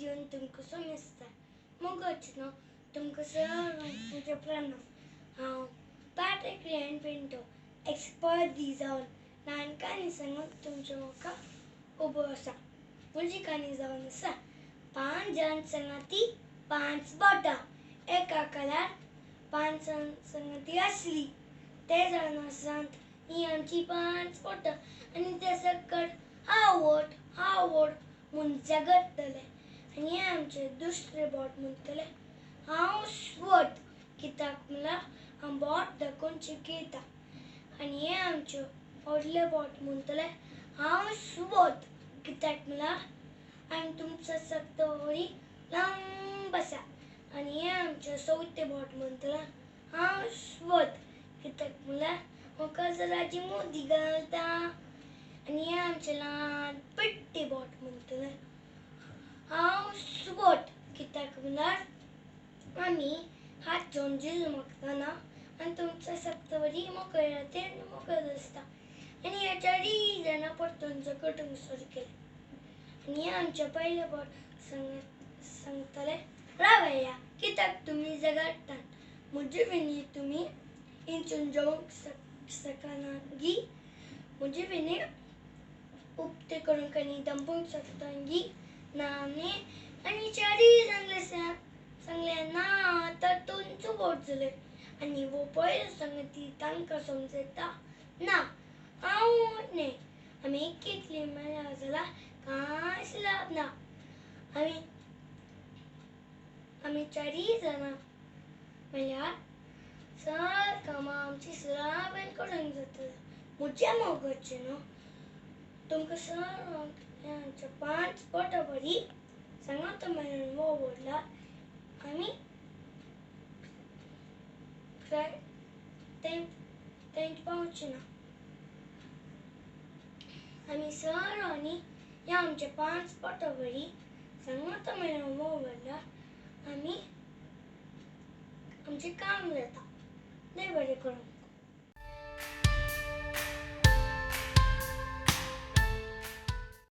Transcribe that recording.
जीवन तुमकां सोमेस्ता मोगच नो तुमकां तुमचे प्रणव हांव पार्ट रियन पिंटो एक्सपर्ट दी जावन ल्हान काणी सांगून तुमच्या मुखार उबो आसा. म्हजी काणी जावन आसा 5 जाण संगती 5 बोटां. एका काळार 5 संगती आसली. ते जाणासांत ही आमची 5 बोटां आनी ते सकट हावट म्हूण झगडटले आनी हे आमचे दुसरे बोट म्हणटले हांव स्वत कित्याक म्हणल्यार हांव बोट दाखोवन शिकयता आनी हे आमचे व्हडले बोट म्हणटले हांव स्वत कित्याक म्हणल्यार आनी तुमचो सकतो वरी लांब आसा आनी हे आमचे चवथे बोट म्हणटले हांव स्वत कित्याक म्हणल्यार म्हाका जराची मोदी घालता आनी हे आमचे ल्हान पिट्टी बोट म्हणटले हांव स्वत कित्याक म्हणल्यार आमी हात जोडून झेल मागतना आनी तुमचो सकतो वरी मोकळे रातीर मोकळे आसता आनी हे 4 जाणां परतून झगडूंक सुरू केलें आनी हे आमचे पयले बोट सांगतले रावया कित्याक तुमी झगडटात म्हजे विनी तुमी इंचून जेवंक शकनागी म्हजे विनी उक्ते करून आनी दंपूंक शकतागी ना न्ही आनी 4 जाण सांगले ना तर तुमचो बोट जाले आनी वो पयलो संगती तांकां समजयता ना हांव न्ही आमी एकली मेळ्ळ्या जाल्यार कांयच लाभ ना. आमी 4 जाणां मेळ्ळ्यार सगळीं कामां आमची सराबेन करूंक जातली. म्हजे मोगचे न्हू तुमकां सगळ्यांक आमच्या 5 बोटां बरी सांगता मेळून वो व्हरल्यार आमी तेंच पावचे ना. आमी सगळ्यांनी ह्या आमच्या 5 बोटां बरी सांगता मेळून वो व्हरल्यार आमी आमचें काम जाता. देव बरें करूं.